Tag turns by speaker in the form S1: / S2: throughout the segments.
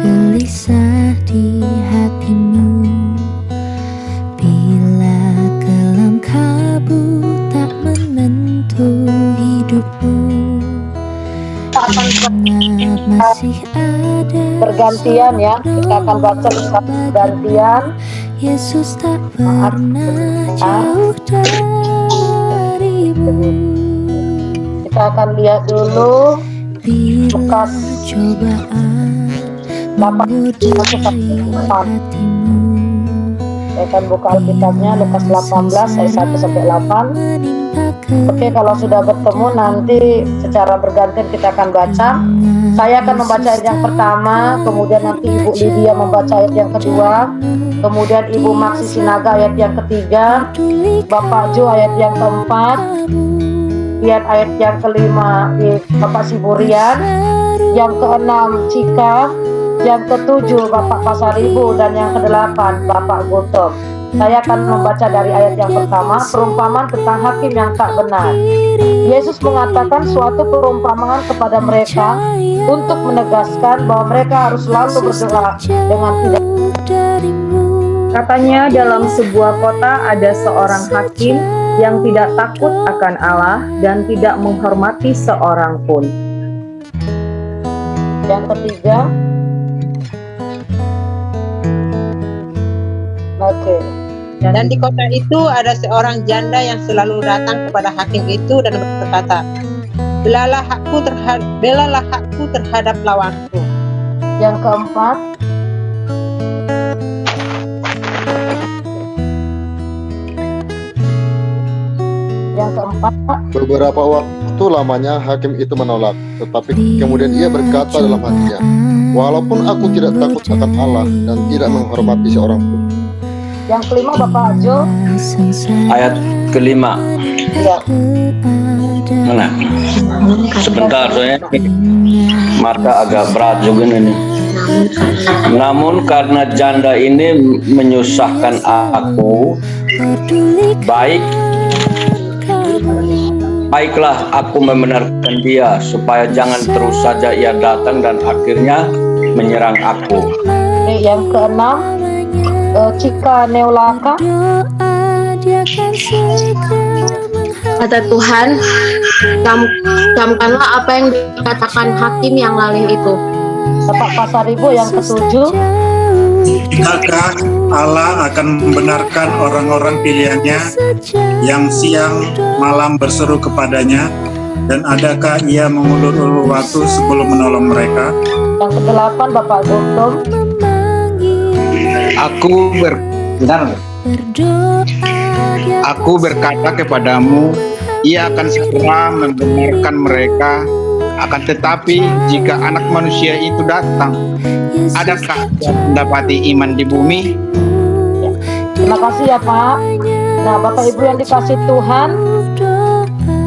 S1: gelisah di hatimu, bila kelam kabut tak menentu hidupmu. Ingat masih ada
S2: bergantian ya, kita akan baca bergantian.
S1: Yesus tak pernah jauh darimu.
S2: Kita akan lihat dulu
S1: Bila
S2: Lukas
S1: cobaan menggodai hatimu,
S2: saya akan buka Alkitabnya, Lukas 18 ayat 1 sampai 8. Oke, kalau sudah bertemu nanti secara bergantian kita akan baca. Saya akan membaca ayat yang pertama, kemudian nanti Ibu Lydia membaca ayat yang kedua, kemudian Ibu Maksi Sinaga ayat yang ketiga, Bapak Jo ayat yang keempat, lihat ayat yang kelima Bapak Siburian, yang keenam Cika, yang ketujuh Bapak Pasaribu, dan yang kedelapan Bapak Gotong. Saya akan membaca dari ayat yang pertama, perumpamaan tentang hakim yang tak benar. Yesus mengatakan suatu perumpamaan kepada mereka untuk menegaskan bahwa mereka harus selalu berdoa dengan tidak.
S3: Katanya, dalam sebuah kota ada seorang hakim yang tidak takut akan Allah dan tidak menghormati seorang pun.
S2: Yang ketiga, oke.
S4: Dan di kota itu ada seorang janda yang selalu datang kepada hakim itu dan berkata, belalah hakku terhadap lawanku.
S2: Yang keempat,
S5: beberapa waktu lamanya hakim itu menolak, tetapi kemudian ia berkata dalam hatinya, walaupun aku tidak takut akan Allah dan tidak menghormati seorang pun.
S2: yang kelima Bapak Jo.
S6: Ayat kelima.
S2: Ya.
S6: Mana? Sebentar, soalnya marka agak berat juga ini. Namun karena janda ini menyusahkan aku, baiklah aku membenarkan dia, supaya jangan terus saja ia datang dan akhirnya menyerang aku.
S2: Yang keenam Cika Neulaka.
S7: Kata Tuhan, camkanlah apa yang dikatakan hakim yang lalih itu.
S2: Bapak Pasaribu yang ketujuh.
S8: Tidakkah Allah akan membenarkan orang-orang pilihannya yang siang malam berseru kepadanya, dan adakah ia mengulur-ulur waktu sebelum menolong mereka?
S2: Yang kedelapan Bapak Guntum.
S9: Aku berkata kepadamu, ia akan segera membenarkan mereka. Akan tetapi jika anak manusia itu datang, adakah dia mendapati iman di bumi?
S2: Ya. Terima kasih ya Pak. Nah Bapak Ibu yang dikasih Tuhan,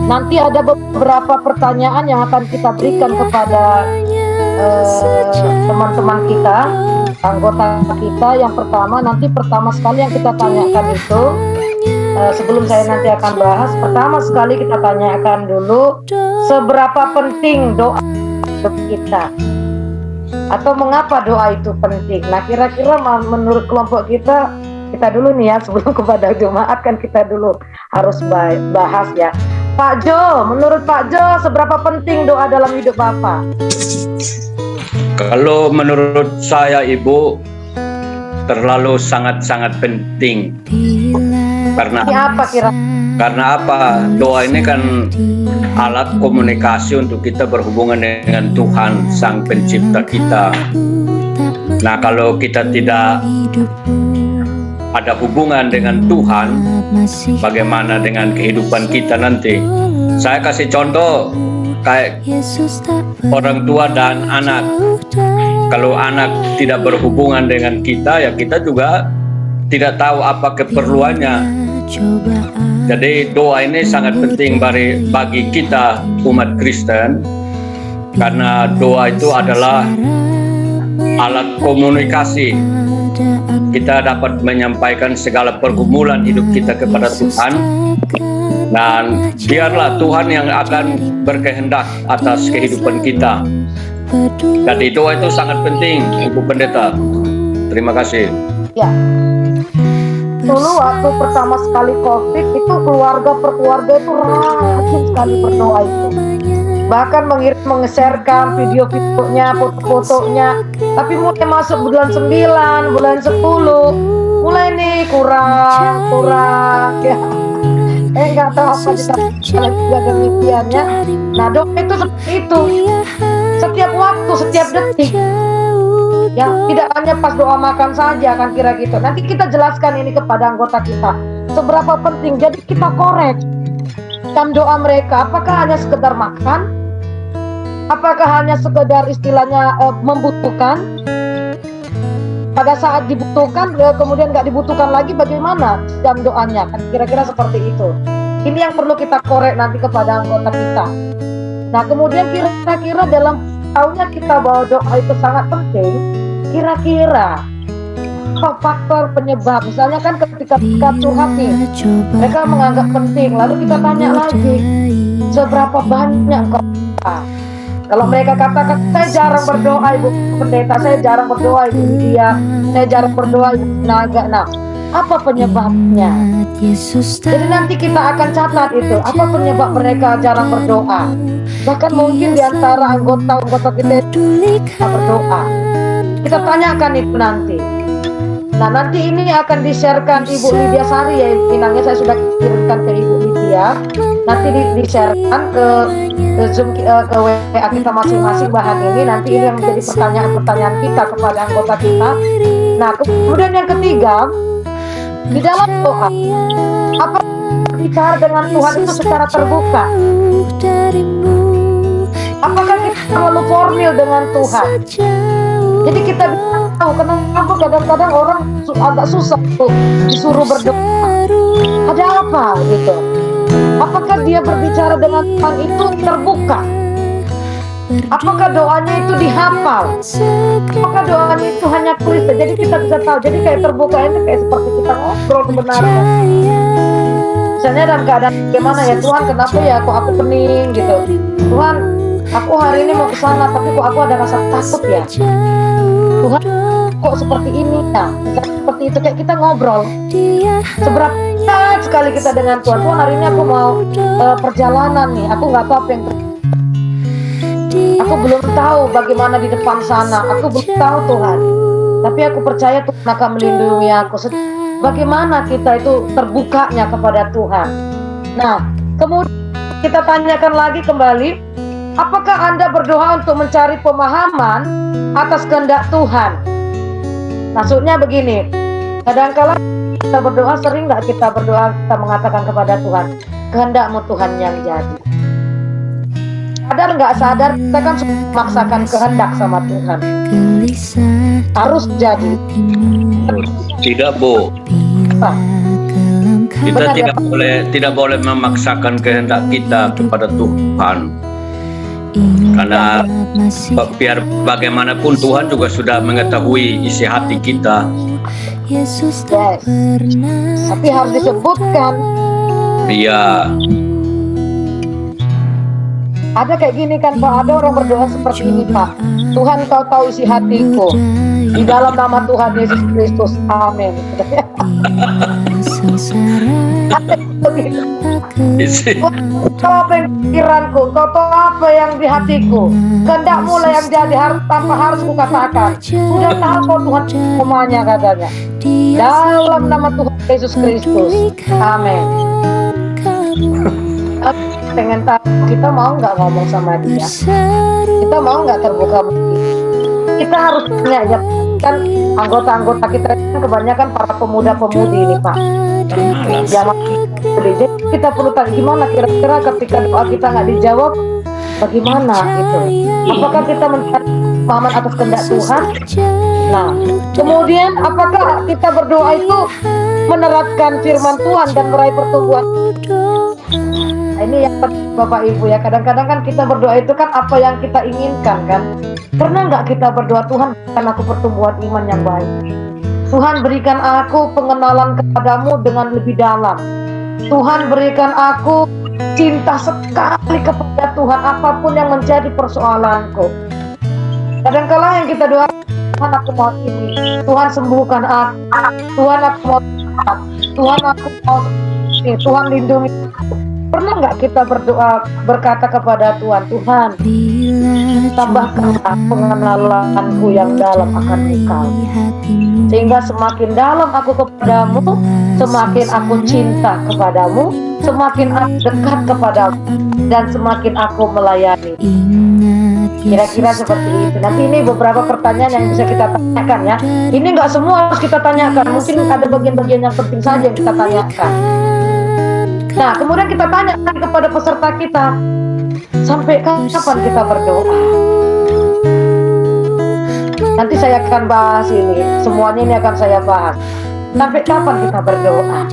S2: nanti ada beberapa pertanyaan yang akan kita berikan kepada teman-teman kita, anggota kita. Yang pertama sekali yang kita tanyakan itu, sebelum saya nanti akan bahas, pertama sekali kita tanyakan dulu, seberapa penting doa untuk kita, atau mengapa doa itu penting. Nah kira-kira menurut kelompok kita dulu nih ya, sebelum kepada jemaat kan kita dulu harus bahas ya. Pak Jo, menurut Pak Jo seberapa penting doa dalam hidup Bapak?
S6: Kalau menurut saya Ibu, terlalu sangat-sangat penting. Karena apa? Doa ini kan alat komunikasi untuk kita berhubungan dengan Tuhan, Sang Pencipta kita. Nah, kalau kita tidak ada hubungan dengan Tuhan, bagaimana dengan kehidupan kita nanti? Saya kasih contoh kayak orang tua dan anak. Kalau anak tidak berhubungan dengan kita, ya kita juga tidak tahu apa keperluannya. Jadi doa ini sangat penting bagi kita umat Kristen, karena doa itu adalah alat komunikasi. Kita dapat menyampaikan segala pergumulan hidup kita kepada Tuhan, dan biarlah Tuhan yang akan berkehendak atas kehidupan kita. Dan doa itu sangat penting untuk pendeta. Terima kasih.
S2: Ya. Dulu waktu pertama sekali COVID itu keluarga per keluarga itu rajin sekali berdoa itu. Bahkan mengeserkan video-videonya, foto-fotonya. Tapi mulai masuk bulan 9, bulan 10, mulai nih kurang ya. Nggak tahu apa kita juga demikiannya. Nah, doa itu seperti itu. Setiap waktu, setiap detik. Ya, tidak hanya pas doa makan saja kan kira gitu. Nanti kita jelaskan ini kepada anggota kita. Seberapa penting. Jadi kita korek kan doa mereka. Apakah hanya sekedar makan? Apakah hanya sekedar istilahnya membutuhkan? Pada saat dibutuhkan kemudian nggak dibutuhkan lagi, bagaimana jam doanya? Kan kira-kira seperti itu. Ini yang perlu kita korek nanti kepada anggota kita. Nah, kemudian kira-kira dalam tahunnya kita bahwa doa itu sangat penting. Kira-kira apa faktor penyebab? Misalnya kan ketika curhat nih, mereka menganggap penting. Lalu kita tanya lagi, seberapa banyak kau? Kalau mereka katakan, saya jarang berdoa Ibu Pendeta, saya jarang berdoa Ibu Lydia, saya jarang berdoa Ibu Naga. Nah, apa penyebabnya? Jadi nanti kita akan catat itu, apa penyebab mereka jarang berdoa. Bahkan mungkin di antara anggota kita berdoa. Kita tanyakan itu nanti. Nah, nanti ini akan di-sharekan Ibu Lydia Sari ya, pinangnya saya sudah kirimkan ke Ibu Lydia. Nanti di-sharekan ke Zoom, ke WA kita masing-masing bahan ini. Nanti ini yang menjadi pertanyaan-pertanyaan kita kepada anggota kita. Nah, kemudian yang ketiga, di dalam doa, apa bicara dengan Tuhan itu secara terbuka? Apakah kita terlalu formil dengan Tuhan? Jadi kita bisa tahu kenapa kadang-kadang orang agak susah tuh disuruh berdoa. Ada apa gitu? Apakah dia berbicara dengan Tuhan itu terbuka? Apakah doanya itu dihafal? Apakah doanya itu hanya tulis? Jadi kita bisa tahu. Jadi kayak terbuka ini kayak seperti kita ngobrol sebenarnya. Misalnya dalam keadaan gimana ya, Tuhan kenapa ya kok aku pening gitu. Tuhan, aku hari ini mau ke sana tapi kok aku ada rasa takut ya. Tuhan kok seperti ini ya. Seperti itu kayak kita ngobrol. Seberapa sekali kita dengan Tuhan. Tuhan hari ini aku mau perjalanan nih. Aku nggak tahu apa yang aku belum tahu bagaimana di depan sana. Aku belum tahu Tuhan. Tapi aku percaya Tuhan akan melindungi aku. Bagaimana kita itu terbukanya kepada Tuhan. Nah, kemudian kita tanyakan lagi kembali, apakah Anda berdoa untuk mencari pemahaman atas kehendak Tuhan? Maksudnya begini, kadang-kala kita berdoa, sering nggak kita berdoa, kita mengatakan kepada Tuhan, kehendak-Mu Tuhan yang jadi. Sadar nggak sadar, kita kan memaksakan kehendak sama Tuhan. Harus jadi.
S6: Tidak, Bu. Kita tidak boleh memaksakan kehendak kita kepada Tuhan. Karena biar bagaimanapun Tuhan juga sudah mengetahui isi hati kita.
S2: Yes. Tapi harus disebutkan.
S6: Iya.
S2: Ada kayak gini kan Pak, ada orang berdoa seperti ini Pak. Tuhan Kau tahu isi hatiku. Di dalam nama Tuhan Yesus Kristus. Amin. Kau apa yang pikiranku, Kau tahu apa yang di hatiku. Kehendak-Mu lah yang jadi, tanpa harus kukatakan. Sudah tahu kau Tuhan semuanya katanya. Dalam nama Tuhan Yesus Kristus. Amin. Pengen tahu kita mau nggak ngomong sama dia, kita mau nggak terbuka begini. Kita harus tanya aja kan, anggota-anggota kita kan kebanyakan para pemuda-pemudi ini Pak. Jadi kita perlu tanya gimana kira-kira ketika doa kita nggak dijawab, bagaimana gitu? Apakah kita mencari pemahaman atas kehendak Tuhan? Nah, kemudian apakah kita berdoa itu menerapkan firman Tuhan dan meraih pertumbuhan? Nah, ini yang penting Bapak Ibu ya. Kadang-kadang kan kita berdoa itu kan apa yang kita inginkan kan. Pernah nggak kita berdoa, Tuhan berikan aku pertumbuhan iman yang baik. Tuhan berikan aku pengenalan kepadamu dengan lebih dalam. Tuhan berikan aku cinta sekali kepada Tuhan apapun yang menjadi persoalanku. Kadang-kala yang kita doa, Tuhan aku mau ini, Tuhan sembuhkan aku, Tuhan aku mau, Tuhan aku mau ini, Tuhan lindungi. Pernah nggak kita berdoa berkata kepada Tuhan, Tuhan tambahkan pengenalanku yang dalam akan Engkau, sehingga semakin dalam aku kepadamu, semakin aku cinta kepadamu, semakin aku dekat kepadamu, dan semakin aku melayani. Kira-kira seperti itu. Nanti ini beberapa pertanyaan yang bisa kita tanyakan ya. Ini nggak semua harus kita tanyakan, mungkin ada bagian-bagian yang penting saja yang kita tanyakan. Nah, kemudian kita tanyakan kepada peserta kita, sampai kapan kita berdoa? Nanti saya akan bahas ini, semuanya ini akan saya bahas. Sampai kapan kita berdoa?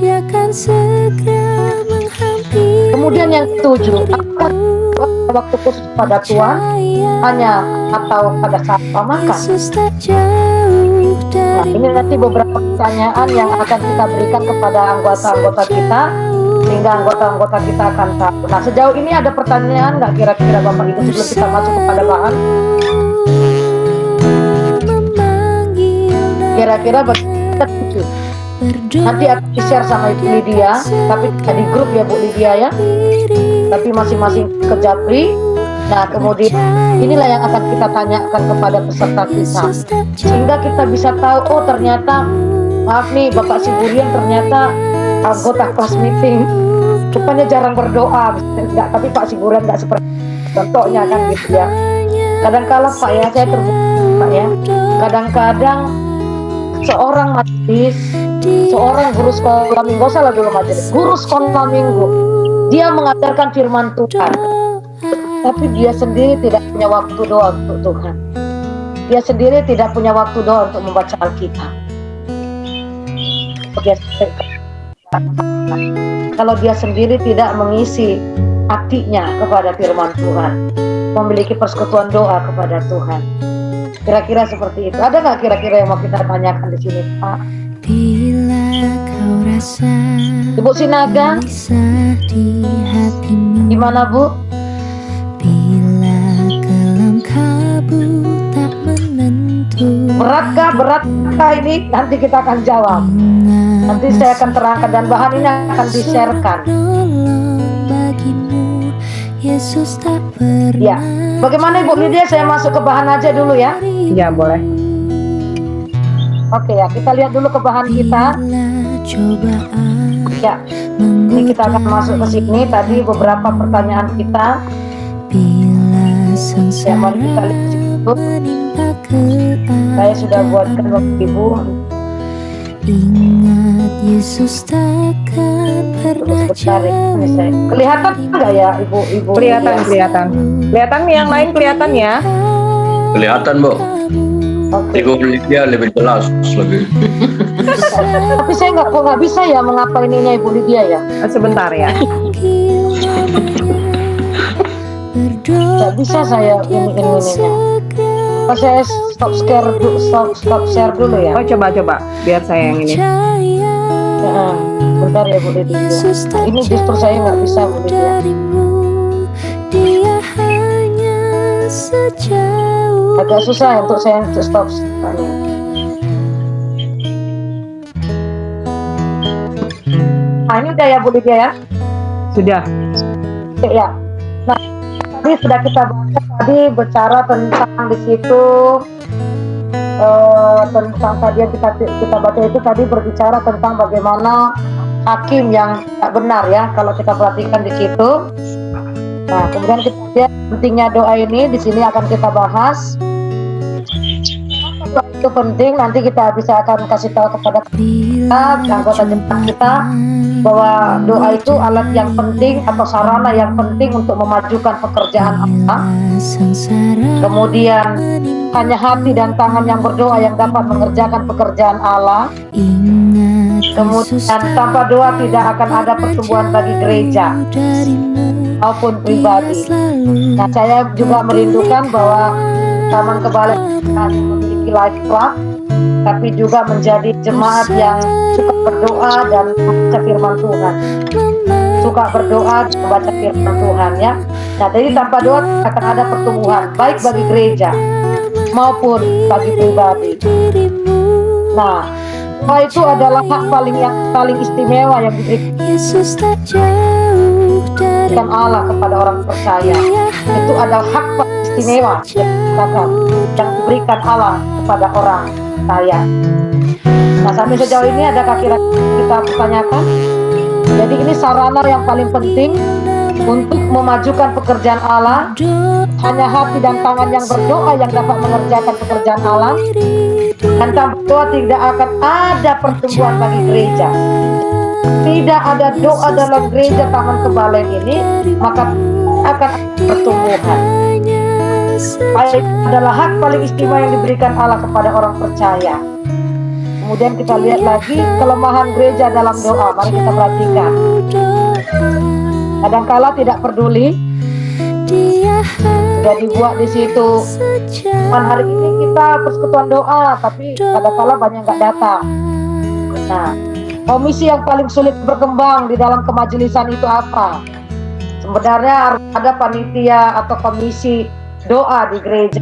S2: Kemudian yang ketujuh, apakah waktu khusus pada Tuhan hanya atau pada saat makan? Nah, ini nanti beberapa pertanyaan yang akan kita berikan kepada anggota-anggota kita, sehingga anggota-anggota kita akan tahu. Nah, sejauh ini ada pertanyaan nggak kira-kira Bapak Ibu sebelum kita masuk kepada bahan? Kira-kira begitu. Nanti akan di-share sama Ibu Lydia, tapi di grup ya Bu Lydia ya. Tapi masing-masing ke Japri. Nah, kemudian inilah yang akan kita tanyakan kepada peserta kita, sehingga kita bisa tahu, oh ternyata, maaf nih Bapak Siburian, ternyata anggota kelas meeting rupanya jarang berdoa. Enggak, tapi Pak Siburian enggak seperti contohnya kan gitu ya. Kadang-kala Pak ya, saya terbuka Pak ya, kadang-kadang seorang majelis, seorang guru sekolah minggu, salah dulu majelis, guru sekolah minggu, dia mengajarkan firman Tuhan, tapi dia sendiri tidak punya waktu doa untuk Tuhan. Dia sendiri tidak punya waktu doa untuk membaca Alkitab. Kalau dia sendiri tidak mengisi hatinya kepada firman Tuhan, memiliki persekutuan doa kepada Tuhan. Kira-kira seperti itu. Ada nggak kira-kira yang mau kita tanyakan di sini, Pak? Ibu Sinaga, gimana Bu? Beratkah ini? Nanti kita akan jawab. Nanti saya akan terangkan dan bahan ini akan di-sharekan. Ya, bagaimana Ibu Lydia? Saya masuk ke bahan aja dulu ya.
S3: Ya, boleh.
S2: Oke ya, kita lihat dulu ke bahan kita. Ya, ini kita akan masuk ke sini. Tadi beberapa pertanyaan kita. Ya, mari kita lihat situ. Saya sudah buatkan Bapak Ibu.
S1: Ingat Yesus takkan pernah jauh.
S2: Kelihatan enggak ya Ibu?
S3: Kelihatan. Kelihatan yang lain kelihatan ya?
S6: Kelihatan Bu.
S2: Okay.
S6: Ibu Lydia lebih jelas lebih.
S2: Tapi saya nggak bisa ya mengapa ininya Ibu Lydia ya.
S3: Sebentar ya.
S2: Nggak bisa saya ininya. Saya stop share dulu ya.
S3: Oh, coba biar saya yang ini.
S2: Ya, bentar ya Bu Lydia. Ini justru saya nggak bisa Bu Lydia. Agak susah untuk saya stop. Nah, ini udah ya Bu Lydia ya?
S3: Sudah.
S2: Ya. Nah, tadi sudah kita baca, tadi bicara tentang di situ tentang tadi yang kita baca itu tadi berbicara tentang bagaimana hakim yang tak benar ya, kalau kita perhatikan di situ. Nah, kemudian kita lihat pentingnya doa ini di sini akan kita bahas. Doa itu penting, nanti kita bisa akan kasih tahu kepada kita, anggota jemaat kita, bahwa doa itu alat yang penting atau sarana yang penting untuk memajukan pekerjaan Allah. Kemudian hanya hati dan tangan yang berdoa yang dapat mengerjakan pekerjaan Allah. Kemudian tanpa doa tidak akan ada pertumbuhan bagi gereja maupun pribadi. Nah, saya juga merindukan bahwa Taman Kebalen memiliki life club, tapi juga menjadi jemaat yang suka berdoa dan membaca firman Tuhan. Suka berdoa dan membaca firman Tuhan ya. Nah, jadi tanpa doa akan ada pertumbuhan baik bagi gereja maupun bagi pribadi. Nah, doa itu adalah hak paling istimewa yang diberikan Allah kepada orang percaya. Itu adalah hak paling istimewa yang diberikan Allah kepada orang percaya. Nah, sampai sejauh ini adakah kira-kira kita pertanyakan? Jadi ini sarana yang paling penting untuk memajukan pekerjaan Allah. Hanya hati dan tangan yang berdoa yang dapat mengerjakan pekerjaan Allah. Dan tanpa doa tidak akan ada pertumbuhan bagi gereja. Tidak ada doa dalam gereja Taman Kebalen ini, maka akan ada pertumbuhan. Baik adalah hak paling istimewa yang diberikan Allah kepada orang percaya. Kemudian kita lihat lagi kelemahan gereja dalam doa. Mari kita perhatikan. Kadangkala tidak peduli, sudah dibuat di situ. Hari ini kita persekutuan doa, tapi kadangkala banyak nggak datang. Nah, komisi yang paling sulit berkembang di dalam kemajelisan itu apa? Sebenarnya harus ada panitia atau komisi doa di gereja.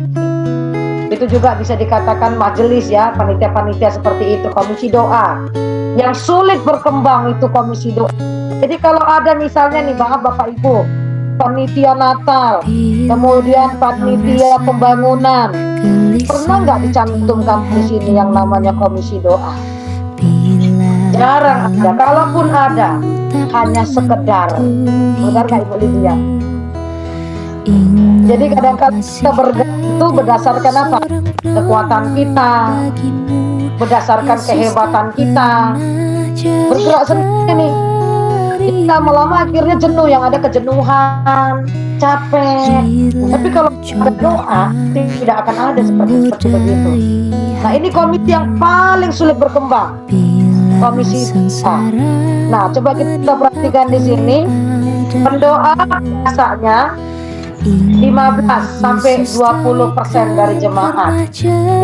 S2: Itu juga bisa dikatakan majelis ya, panitia-panitia seperti itu, komisi doa. Yang sulit berkembang itu komisi doa. Jadi kalau ada misalnya nih Bapak Ibu, panitia Natal, kemudian panitia pembangunan, pernah nggak dicantumkan di sini yang namanya komisi doa? Jarang ada. Kalaupun ada, hanya sekedar. Benar nggak Ibu Lydia? Jadi kadang-kadang kita itu berdasarkan apa? Kekuatan kita, berdasarkan kehebatan kita, bergerak sendiri nih. Kita lama akhirnya jenuh, yang ada kejenuhan, capek. Tapi kalau ada doa, tidak akan ada seperti begitu. Nah, ini komisi yang paling sulit berkembang, komisi doa. Nah, coba kita perhatikan di sini. Pendoa biasanya 15 sampai 20% dari jemaat.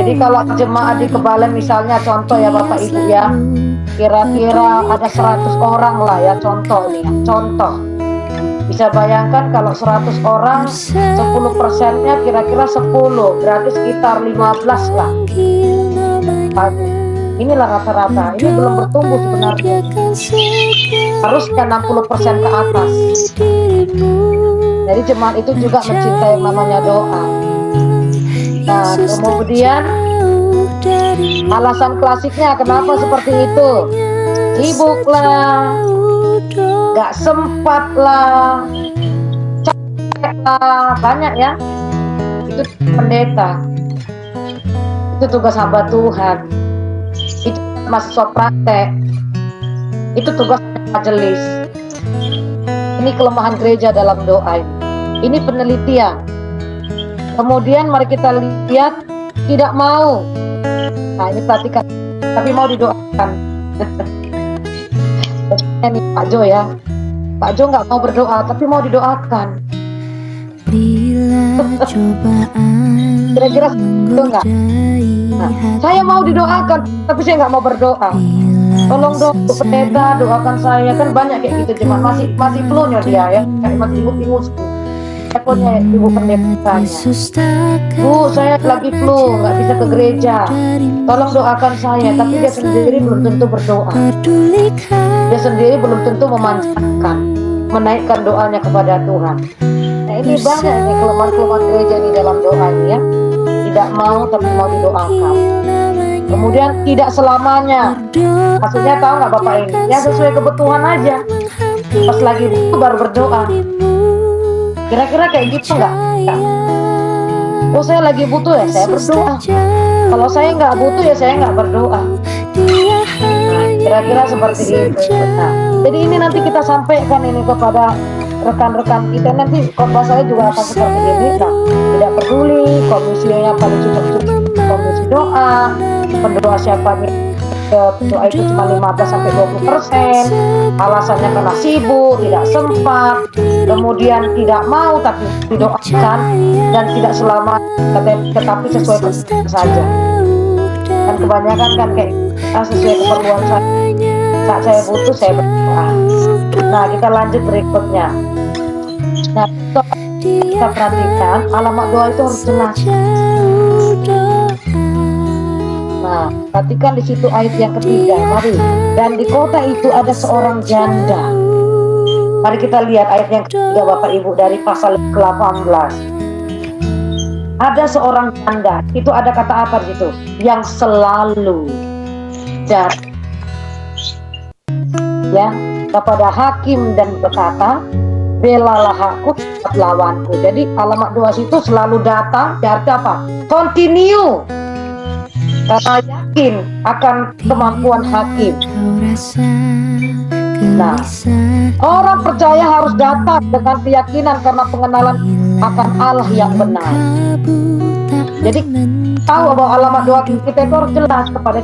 S2: Jadi kalau jemaat di Kebalen misalnya contoh ya Bapak Ibu ya, kira-kira ada 100 orang lah ya, contoh nih ya, contoh. Bisa bayangkan kalau 100 orang 10%-nya kira-kira 10, berarti sekitar 15 lah. Inilah rata-rata, ini belum bertumbuh sebenarnya. Harusnya 60% ke atas. Jadi jemaat itu juga mencintai yang namanya doa. Nah, kemudian alasan klasiknya kenapa seperti itu? Sibuk lah, gak sempat lah, capek lah, banyak ya. Itu pendeta, itu tugas hamba Tuhan, itu mahasiswa praktek, itu tugas majelis. Ini kelemahan gereja dalam doa ini. Ini penelitian. Kemudian mari kita lihat tidak mau. Nah, ini perhatikan. Tapi mau didoakan. Ini Pak Jo ya. Pak Jo nggak mau berdoa, tapi mau didoakan. Kira-kira itu nggak? Nah, saya mau didoakan, tapi saya nggak mau berdoa. Tolong dong pendeta doakan saya, kan banyak kayak gitu jemaat masih flu-nya dia ya, kayak masih ingus-ingus. Teleponnya ibu pendetanya, Bu saya lagi flu, nggak bisa ke gereja, tolong doakan saya. Tapi dia sendiri belum tentu berdoa, dia sendiri belum tentu memanjatkan, menaikkan doanya kepada Tuhan. Nah ini banyak nih kelemahan gereja di dalam doanya ya, tidak mau tapi mau didoakan. Kemudian tidak selamanya, maksudnya tahu nggak Bapak ini? Ya sesuai kebutuhan aja, pas lagi butuh baru berdoa. Kira-kira kayak gitu nggak? Oh saya lagi butuh ya saya berdoa. Kalau saya nggak butuh ya saya nggak berdoa. Nah, kira-kira seperti itu. Nah, jadi ini nanti kita sampaikan ini kepada rekan-rekan kita, nanti khotbah saya juga akan seperti ini. Nah, tidak peduli komisinya paling susah komisi doa, pendoa siapa nih, doa itu cuma 15-20%, alasannya karena sibuk, tidak sempat, kemudian tidak mau tapi didoakan, dan tidak selama tetapi sesuai kebutuhan saja. Kan kebanyakan kan kayak sesuai keperluan saya, saat saya butuh saya berdoa. Nah kita lanjut berikutnya. Nah kita perhatikan alamat doa itu harus jelas. Perhatikan di situ ayat yang ketiga, mari. Dan di kota itu ada seorang janda. Mari kita lihat ayat yang ketiga Bapak Ibu dari pasal ke-18. Ada seorang janda, itu ada kata apa di situ? Yang selalu jahat. Ya, kepada hakim dan berkata, belalah aku lawanku. Jadi alamat 2 situ selalu datang, berarti apa? Continue. Karena yakin akan kemampuan hakim. Nah, orang percaya harus datang dengan keyakinan karena pengenalan akan Allah yang benar. Jadi tahu bahwa alamat 2 kita itu harus jelas kepada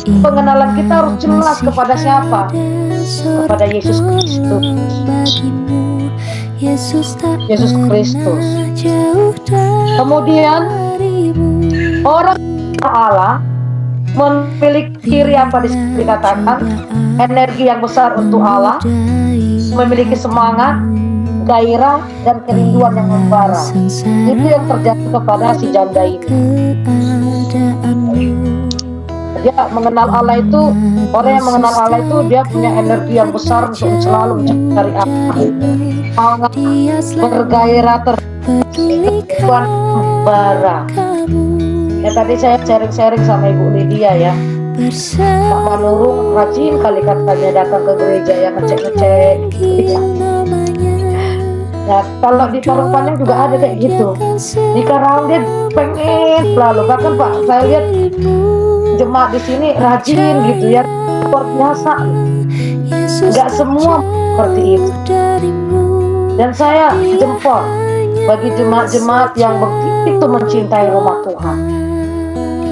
S2: pengenalan kita harus jelas kepada siapa? Kepada Yesus Kristus. Yesus Kristus. Kemudian orang Allah memiliki ciri apa dikatakan energi yang besar untuk Allah, memiliki semangat, gairah dan kerinduan yang membara. Itu yang terjadi kepada si janda ini. Dia mengenal Allah itu, orang yang mengenal Allah itu dia punya energi yang besar untuk selalu mencari Allah. Semangat, bergairah, kerinduan membara. Ya tadi saya sharing-sharing sama Ibu Lydia ya. Pak Manurung rajin kali katanya datang ke gereja ya, ngecek-ngecek gitu. Nah kalau di Parung Panjang juga ada kayak gitu. Di Karawang dia pengen selalu. Bahkan Pak saya lihat jemaat di sini rajin gitu ya, luar biasa. Enggak semua seperti itu. Dan saya jempol bagi jemaat-jemaat yang begitu mencintai rumah Tuhan.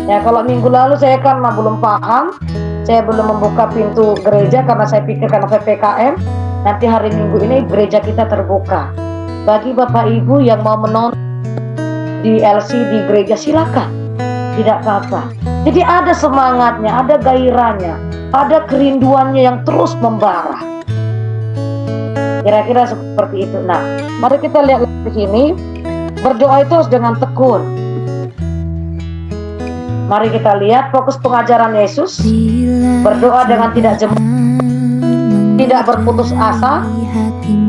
S2: Ya kalau minggu lalu saya karena belum paham, saya belum membuka pintu gereja karena saya pikir karena PPKM, nanti hari Minggu ini gereja kita terbuka. Bagi Bapak Ibu yang mau menonton di LC di gereja silakan, tidak apa-apa. Jadi ada semangatnya, ada gairahnya, ada kerinduannya yang terus membara. Kira-kira seperti itu. Nah, mari kita lihat di sini, berdoa itu harus dengan tekun. Mari kita lihat fokus pengajaran Yesus, berdoa dengan tidak jemu, tidak berputus asa,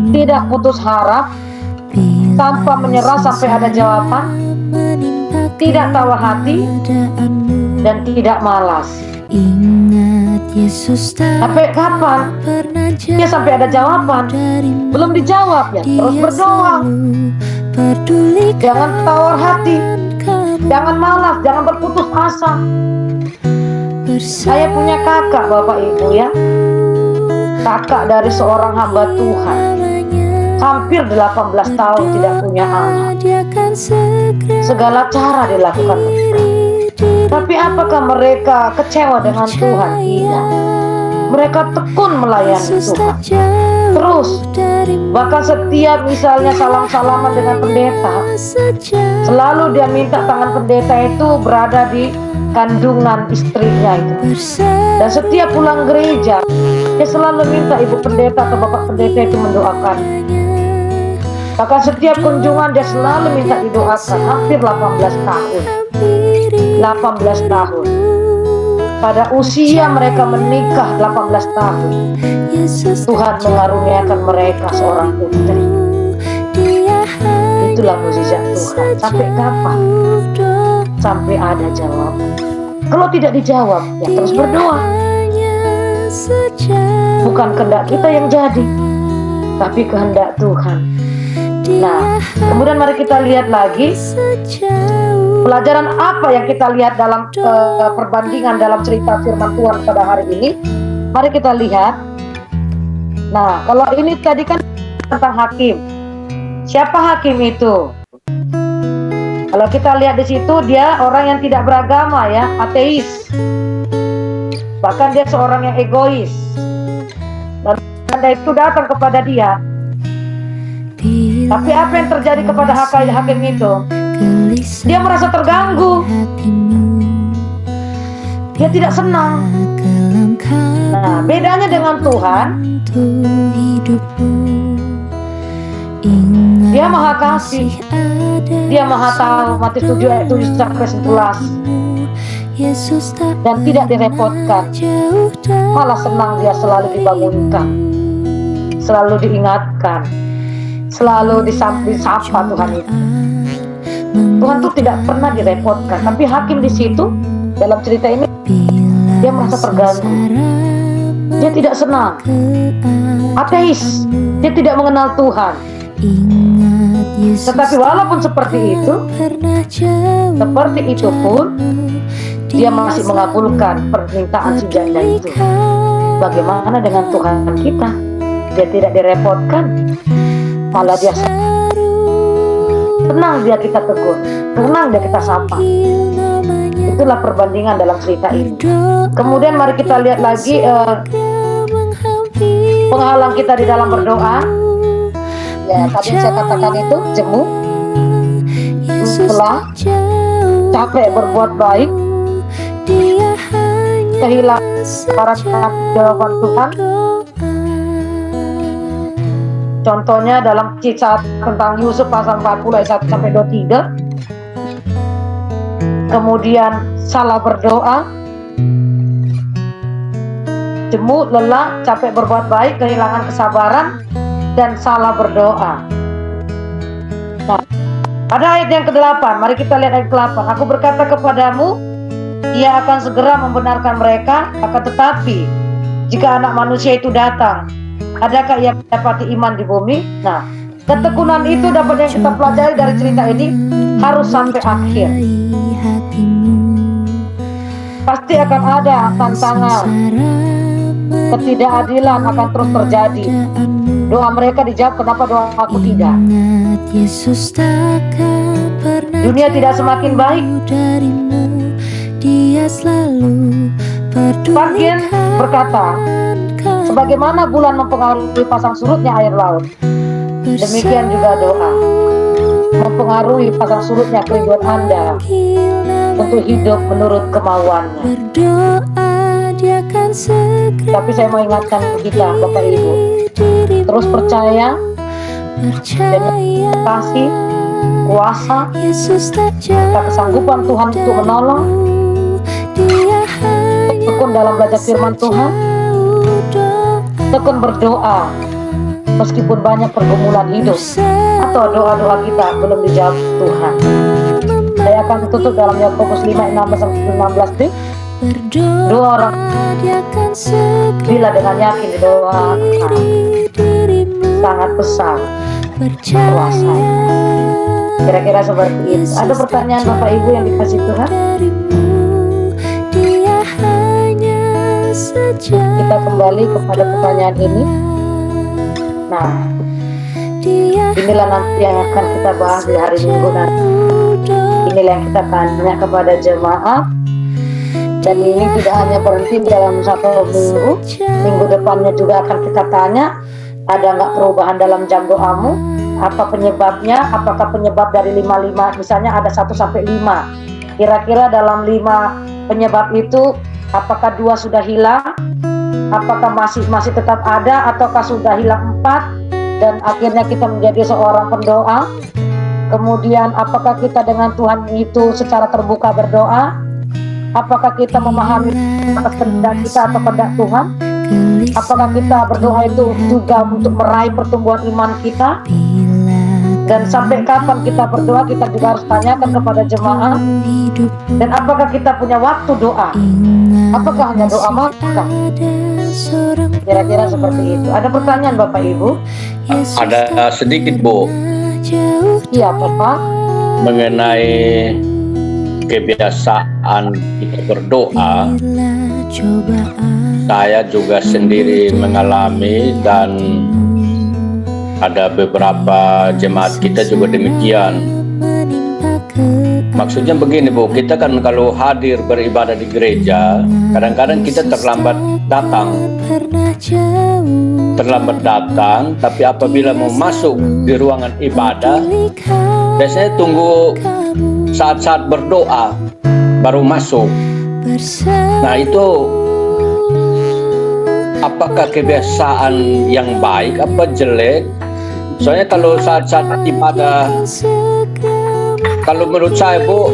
S2: tidak putus harap, tanpa menyerah sampai ada jawaban, tidak tawa hati, dan tidak malas. Sampai kapan? Ya sampai ada jawaban. Belum dijawab ya, terus berdoa. Jangan tawar hati, jangan malas, jangan berputus asa. Saya punya kakak Bapak Ibu ya, kakak dari seorang hamba Tuhan, hampir 18 tahun tidak punya anak. Segala cara dilakukan mereka. Tapi apakah mereka kecewa dengan Tuhan? Tidak. Mereka tekun melayani Tuhan. Terus, bahkan setiap misalnya salam-salaman dengan pendeta, selalu dia minta tangan pendeta itu berada di kandungan istrinya itu. Dan setiap pulang gereja, dia selalu minta ibu pendeta atau bapak pendeta itu mendoakan. Bahkan setiap kunjungan dia selalu minta didoakan. Hampir 18 tahun. 18 tahun. Pada usia mereka menikah 18 tahun, Tuhan mengaruniakan mereka seorang putri. Itulah mukjizat Tuhan. Sampai kapan? Sampai ada jawaban. Kalau tidak dijawab, ya terus berdoa. Bukan kehendak kita yang jadi, tapi kehendak Tuhan. Nah, kemudian mari kita lihat lagi pelajaran apa yang kita lihat dalam perbandingan dalam cerita firman Tuhan pada hari ini. Mari kita lihat. Nah, kalau ini tadi kan tentang hakim. Siapa hakim itu? Kalau kita lihat di situ, dia orang yang tidak beragama ya, ateis. Bahkan dia seorang yang egois. Dan tanda itu datang kepada dia. Tapi apa yang terjadi kepada hakim itu? Dia merasa terganggu. Dia tidak senang. Nah, bedanya dengan Tuhan, Dia maha kasih, Dia maha tahu. Matius 7 ayat 7 sampai 11. dan tidak direpotkan. Malah senang dia selalu dibangunkan, selalu diingatkan, selalu disapa Tuhan itu. Tuhan tuh tidak pernah direpotkan, tapi hakim di situ dalam cerita ini dia merasa terganggu. Dia tidak senang, ateis, dia tidak mengenal Tuhan. Tetapi walaupun seperti itu pun dia masih mengabulkan permintaan si janda itu. Bagaimana dengan Tuhan kita? Dia tidak direpotkan, malah dia senang dia kita tegur, senang dia kita sapa. Itulah perbandingan dalam cerita ini. Kemudian mari kita lihat lagi penghalang kita di dalam berdoa. Ya, tadi saya katakan itu jemu, lelah, capek berbuat baik, kehilangan jawaban Tuhan. Contohnya dalam kisah tentang Yusuf pasal 40 ayat 1 sampai 23. Kemudian salah berdoa, jemu, lelah, capek berbuat baik, kehilangan kesabaran, dan salah berdoa. Nah, pada ayat yang ke-8, mari kita lihat ayat ke-8. Aku berkata kepadamu, ia akan segera membenarkan mereka, akan tetapi jika anak manusia itu datang, adakah ia mendapati iman di bumi? Nah, ketekunan itu dapat yang kita pelajari dari cerita ini harus sampai akhir. Pasti akan ada tantangan, ketidakadilan akan terus terjadi. Doa mereka dijawab, kenapa doa aku tidak? Dunia tidak semakin baik. Sebagian berkata, sebagaimana bulan mempengaruhi pasang surutnya air laut, demikian juga doa mempengaruhi pasang surutnya kerinduan Anda untuk hidup menurut kemauannya. Tapi saya mau ingatkan kita, Bapak Ibu, terus percaya dengan kasih, kuasa, kesanggupan Tuhan untuk menolong, tekun dalam belajar firman Tuhan, tekun berdoa meskipun banyak pergumulan hidup atau doa-doa kita belum dijawab Tuhan. Saya akan tutup dalam Yakobus 5:16-15. Doa orang bila dengan yakin didoakan sangat besar kuasanya. Kira-kira seperti itu. Ada pertanyaan Bapak Ibu yang dikasih Tuhan? Kita kembali kepada pertanyaan ini. Nah, inilah nanti yang akan kita bahas di hari Minggu nanti. Inilah yang kita tanya kepada jemaat. Dan ini tidak hanya berhenti dalam satu minggu, minggu depannya juga akan kita tanya, ada nggak perubahan dalam jam doamu? Apa penyebabnya? Apakah penyebab dari 5 misalnya ada 1-5? Kira-kira dalam 5 penyebab itu, apakah 2 sudah hilang? Apakah masih tetap ada? Ataukah sudah hilang 4? Dan akhirnya kita menjadi seorang pendoa? Kemudian apakah kita dengan Tuhan itu secara terbuka berdoa? Apakah kita memahami kehendak kita atau kehendak Tuhan? Apakah kita berdoa itu juga untuk meraih pertumbuhan iman kita? Dan sampai kapan kita berdoa, kita juga harus tanyakan kepada jemaat. Dan apakah kita punya waktu doa? Apakah hanya doa makan? Kira-kira seperti itu. Ada pertanyaan Bapak Ibu?
S6: Ada sedikit, Bu.
S2: Iya, Bapak.
S6: Mengenai kebiasaan kita berdoa, saya juga sendiri mengalami dan ada beberapa jemaat kita juga demikian. Maksudnya begini, Bu, kita kan kalau hadir beribadah di gereja, kadang-kadang kita terlambat datang, tapi apabila mau masuk di ruangan ibadah, biasanya tunggu saat-saat berdoa baru masuk. Nah, itu apakah kebiasaan yang baik apa jelek? Soalnya kalau saat-saat ibadah, kalau menurut saya, Bu,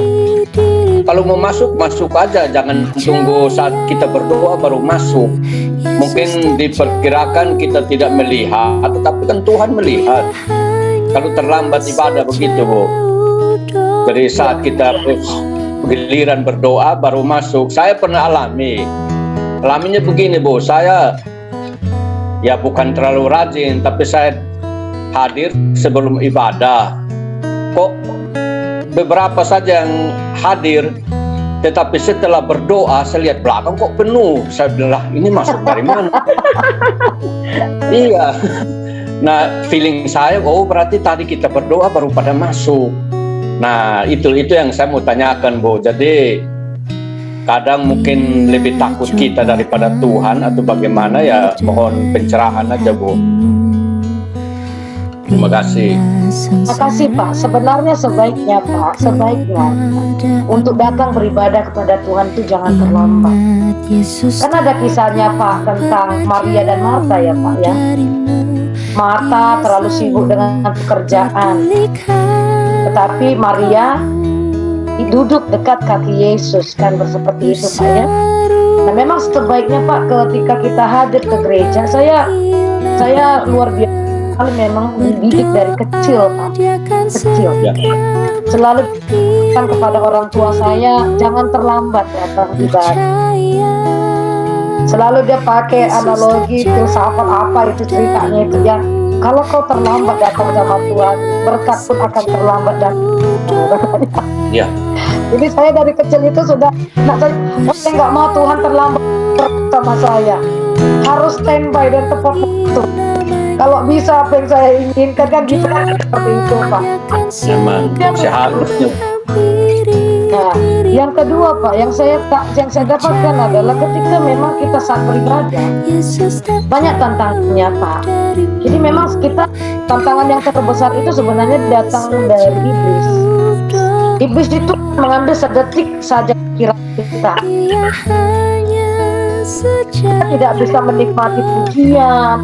S6: kalau mau masuk, masuk aja, jangan tunggu saat kita berdoa baru masuk. Mungkin diperkirakan kita tidak melihat, tetapi kan Tuhan melihat. Kalau terlambat ibadah begitu, Bu. Jadi saat kita giliran berdoa baru masuk. Saya pernah alaminya begini, Bu. Saya ya bukan terlalu rajin, tapi saya hadir sebelum ibadah. Kok beberapa saja yang hadir, tetapi setelah berdoa saya lihat belakang kok penuh. Saya bilang, ini masuk dari mana? Iya. Nah, feeling saya, oh berarti tadi kita berdoa baru pada masuk. Nah, itu yang saya mau tanyakan, Bu. Jadi kadang mungkin lebih takut kita daripada Tuhan atau bagaimana, ya mohon pencerahan aja, Bu. Terima kasih.
S2: Terima kasih, Pak. Sebenarnya sebaiknya untuk datang beribadah kepada Tuhan itu jangan terlambat. Kan ada kisahnya, Pak, tentang Maria dan Marta ya, Pak ya. Marta terlalu sibuk dengan pekerjaan, tetapi Maria duduk dekat kaki Yesus, kan seperti itu, Pak ya. Nah, memang sebaiknya, Pak, ketika kita hadir ke gereja, saya luar biasa memang mendidik dari kecil, Pak. Kecil. Selalu kan kepada orang tua saya, jangan terlambat datang ibadah. Selalu dia pakai analogi filsafat apa itu ceritanya itu ya. Kalau kau terlambat datang sama Tuhan, berkat pun akan terlambat datang.
S6: Ya.
S2: Jadi saya dari kecil itu sudah, saya nggak mau Tuhan terlambat sama saya. Harus standby dan tepat waktu. Kalau bisa apa yang saya inginkan kan bisa seperti itu, Pak.
S6: Memang seharusnya.
S2: Nah, yang kedua, Pak, yang saya dapatkan adalah ketika memang kita saat beribadah banyak tantangannya, Pak. Jadi memang tantangan yang terbesar itu sebenarnya datang dari iblis. Iblis itu mengambil sedetik saja pikiran kita. Kita tidak bisa menikmati pujian,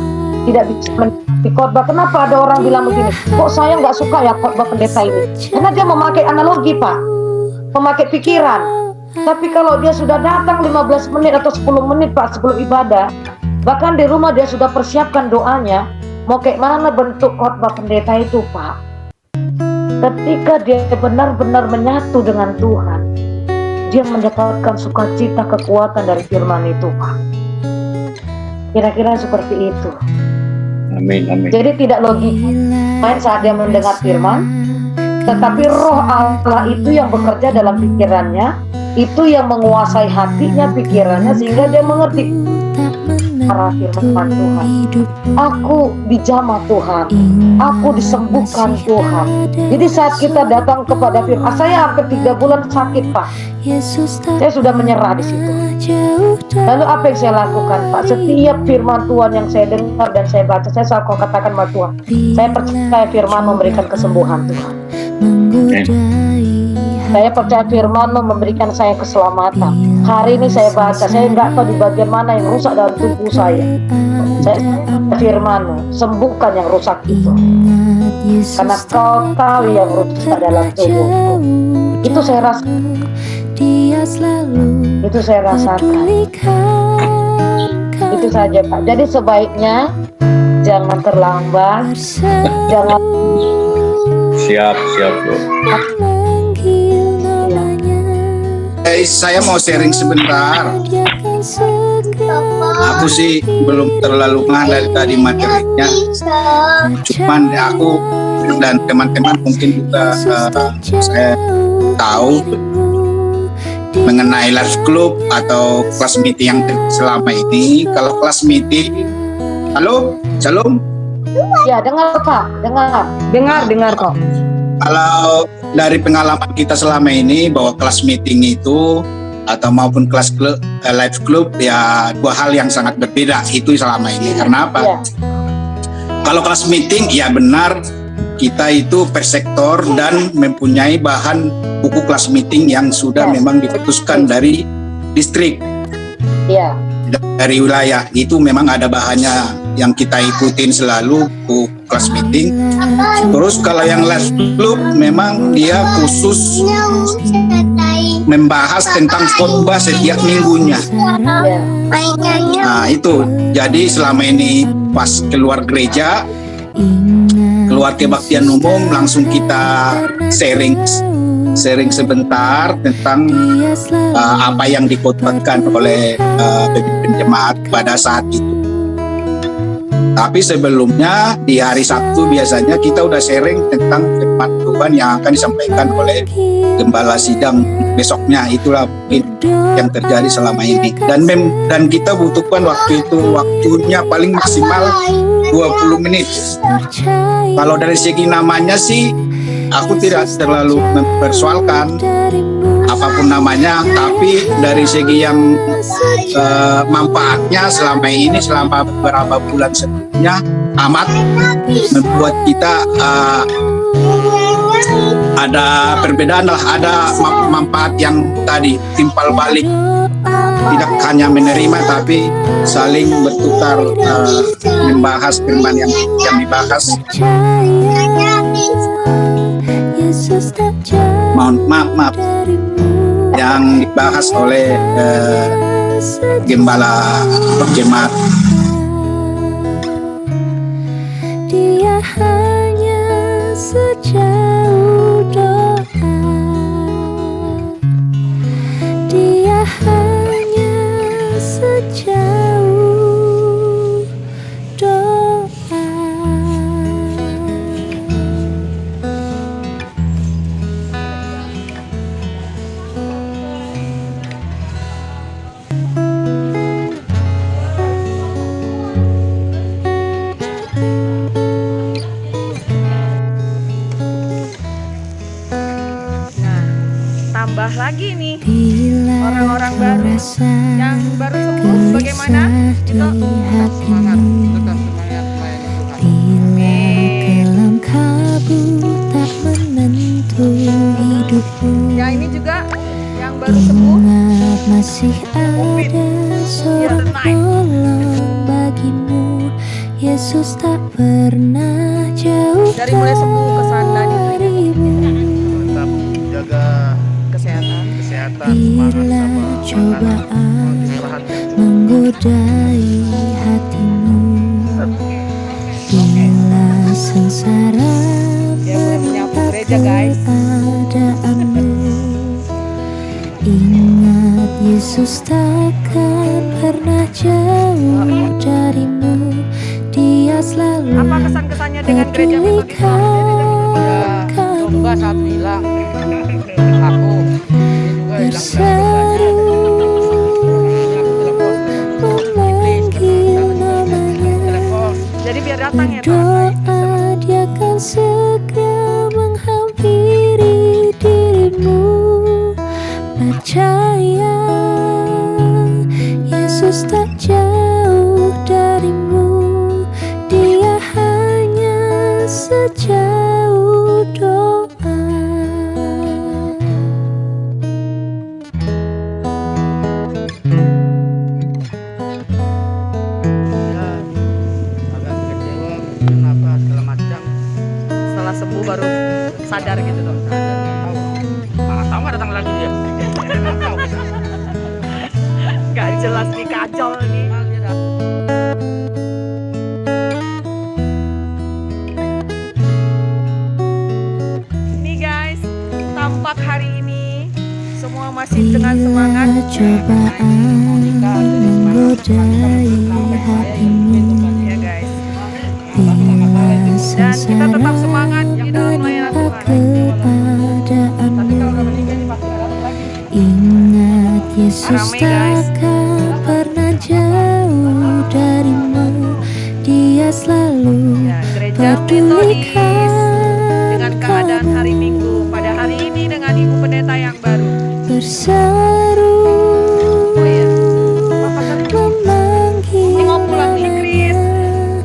S2: tidak bisa menikmati khotbah. Kenapa ada orang bilang begini, kok saya nggak suka ya khotbah pendeta ini? Karena dia memakai analogi, Pak, memakai pikiran. Tapi kalau dia sudah datang 15 menit atau 10 menit, Pak, sebelum ibadah, bahkan di rumah dia sudah persiapkan doanya, mau kayak mana bentuk khotbah pendeta itu, Pak. Ketika dia benar-benar menyatu dengan Tuhan, dia mendapatkan sukacita, kekuatan dari firman itu, Pak. Kira-kira seperti itu.
S6: Amin, amin.
S2: Jadi tidak logika main saat dia mendengar firman, tetapi roh Allah itu yang bekerja dalam pikirannya, itu yang menguasai hatinya, pikirannya, sehingga dia mengerti arah firman Tuhan. Aku dijamah Tuhan, aku disembuhkan Tuhan. Jadi saat kita datang kepada firman, saya hampir 3 bulan sakit, Pak. Saya sudah menyerah di situ. Lalu apa yang saya lakukan, Pak? Setiap firman Tuhan yang saya dengar dan saya baca, saya selalu katakan sama Tuhan, saya percaya firman memberikan kesembuhan, Tuhan. Saya percaya firman memberikan saya keselamatan. Hari ini saya baca, saya nggak tahu di bagian mana yang rusak dalam tubuh saya. Saya firman, sembuhkan yang rusak itu. Karena kau tahu yang rusak dalam tubuhku. Itu saya rasakan. Itu saya rasakan. Itu saja, Pak. Jadi sebaiknya jangan terlambat, jangan.
S6: Siap, Bu.
S9: Saya mau sharing sebentar. Aku sih belum terlalu ngeh dari materinya. Cuman aku dan teman-teman mungkin juga saya tahu mengenai live club atau kelas meeting yang selama ini. Kalau kelas meeting, halo, Shalom.
S2: Ya, dengar, Pak, dengar kok.
S9: Kalau dari pengalaman kita selama ini bahwa kelas meeting itu atau maupun kelas live club ya dua hal yang sangat berbeda itu selama ini. Karena apa? Ya. Kalau kelas meeting ya benar kita itu per sektor dan mempunyai bahan buku kelas meeting yang sudah memang diputuskan dari distrik.
S2: Iya.
S9: Dari wilayah itu memang ada bahannya yang kita ikutin selalu buku kelas meeting. Terus kalau yang live club memang dia khusus untuk membahas tentang khotbah setiap minggunya. Nah itu, jadi selama ini pas keluar gereja, keluar kebaktian umum, langsung kita sharing sebentar tentang apa yang dikhotbahkan oleh pemimpin jemaat pada saat itu. Tapi sebelumnya di hari Sabtu biasanya kita udah sharing tentang firman Tuhan yang akan disampaikan oleh gembala sidang besoknya. Itulah mungkin yang terjadi selama ini. Dan kita butuhkan waktu itu, waktunya paling maksimal 20 menit. Kalau dari segi namanya sih aku tidak terlalu mempersoalkan apapun namanya, tapi dari segi yang manfaatnya selama beberapa bulan sebelumnya amat membuat kita ada perbedaan lah, ada manfaat yang tadi timpal balik, tidak hanya menerima tapi saling bertukar membahas firman yang dibahas. Maaf yang dibahas oleh gembala jemaat.
S1: Dia hanya sejauh doa. Dia hanya sejauh doa.
S3: Tambah lagi nih orang-orang baru yang baru sembuh, bagaimana? Itu semangat.
S1: Bila kelam kabut tak menentu hidupmu,
S3: Ya ini juga yang baru sembuh.
S1: ingat masih ada seorang penolong bagimu. Yesus tak pernah jauh
S3: Dari mulai sembuh ke sana nih.
S10: Tetap jaga kesehatan,
S1: Bila cobaan menggodai hatimu, bila sengsara menimpa keadaanmu, ingat Yesus takkan pernah jauh darimu. Dia selalu
S3: Apa kesan-kesannya dengan gereja metode Islam?
S10: Domba saat hilang aku
S1: berseru memanggil namanya.
S3: Jadi biar datang ya Pak.
S1: Doa dia kan segera menghampiri dirimu. Percaya Yesus tak jauh darimu. Dia hanya sejauh doa.
S10: agak kecewa mungkin apa segala macam.
S3: Setelah sembuh baru sadar gitu dong.
S10: Tahu nggak datang lagi dia?
S3: Gak jelas nih, kacau nih. Nih guys, tampak hari ini semua masih dengan semangat.
S1: Bila cobaan menggodai hatimu,
S3: Ya guys.
S1: bila
S3: Dan kita
S1: sengsara
S3: tetap semangat di dalam pelayanan
S1: menimpa
S3: Tuhan.
S1: keadaanmu, ingat Yesus
S3: Rame, guys.
S1: takkan pernah jauh darimu. Dia selalu
S3: Ya, gereja Metodis
S1: pedulikan
S3: dengan keadaan hari Minggu. Pada hari ini dengan Ibu Pendeta yang baru.
S1: berseru
S3: Oh ya.
S1: memanggil
S3: Ngomong Inggris.
S1: namanya.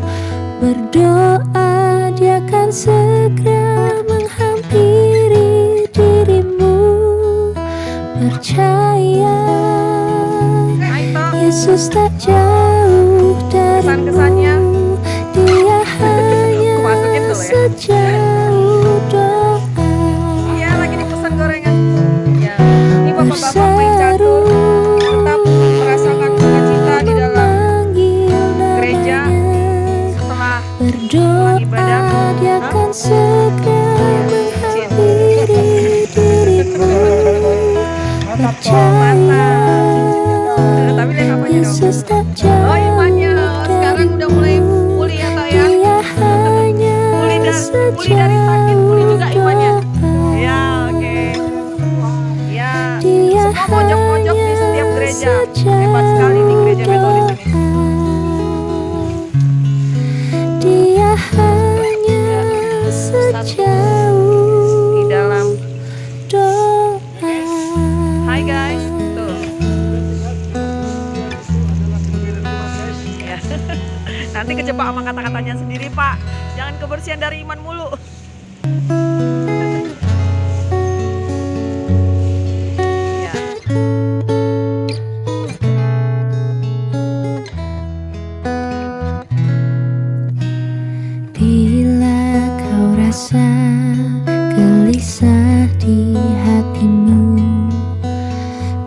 S1: Berdoa dia kan segera menghampiri dirimu. Percaya Yesus tak jauh
S3: Kesan-kesannya.
S1: darimu. Dia hanya
S3: Aku masukin dulu ya.
S1: sejauh doa.
S3: Iya, lagi dipesan gorengan. Ya, ini Bapak
S1: Hebat sekali di gereja metodis ini. Dia hanya sejauh
S11: Di dalam
S1: doa.
S11: Hai guys, tuh. Ya. Nanti kejebak sama kata-katanya sendiri, Pak. Jangan kebersihan dari iman mulu. Ya.
S1: Bila kau rasa gelisah di hatimu,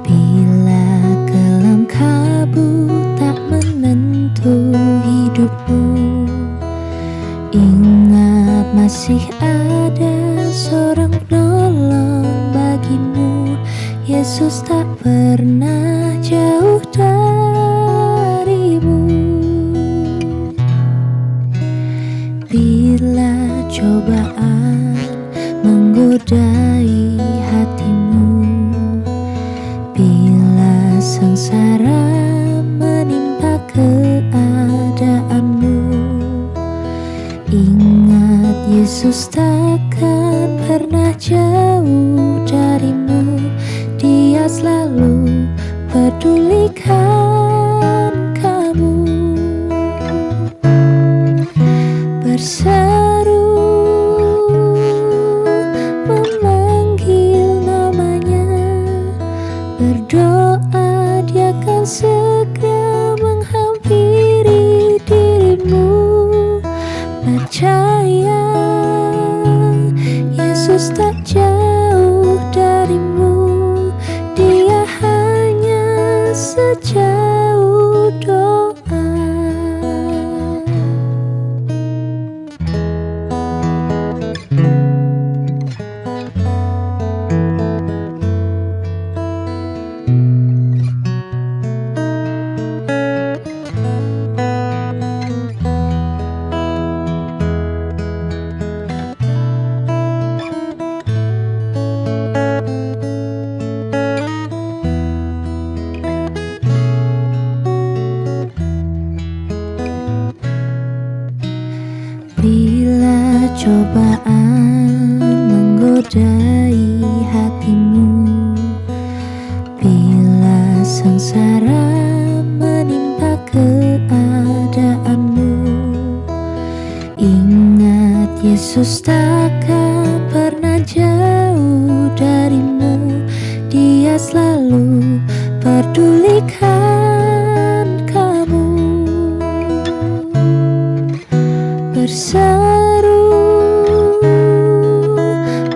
S1: bila kelam kabut tak menentu hidupmu, ingat masih ada seorang penolong bagimu. Yesus tak pernah jauh darimu. Bila cobaan menggodai hatimu, bila sengsara menimpa keadaanmu, ingat Yesus takkan pernah jauh darimu. Dia selalu pedulikan kamu. Berseru memanggil namanya, berdoa dia akan segera menghampiri dirimu. Percaya Yesus tak jauh darimu, dia hanya sejauh doa. Bila cobaan menggodai hatimu, bila sengsara menimpa keadaanmu, ingat Yesus takkan pernah jauh darimu. Dia selalu pedulikan kamu. Berseru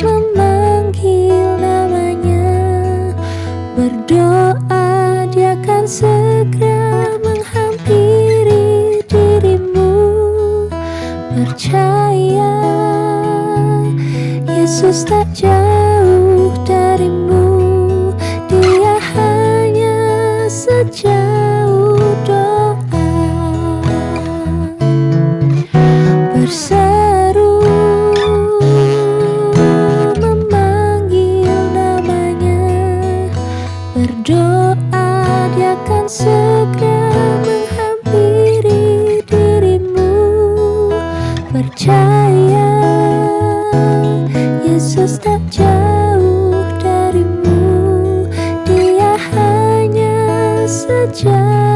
S1: memanggil namanya, berdoa dia akan segera menghampiri dirimu. Percaya Yesus tak jauh darimu, dia hanya sejauh doa. Berseru memanggil namanya, berdoa dia akan segera menghampiri dirimu. Percaya Yesus tak jauh darimu, dia hanya sejauh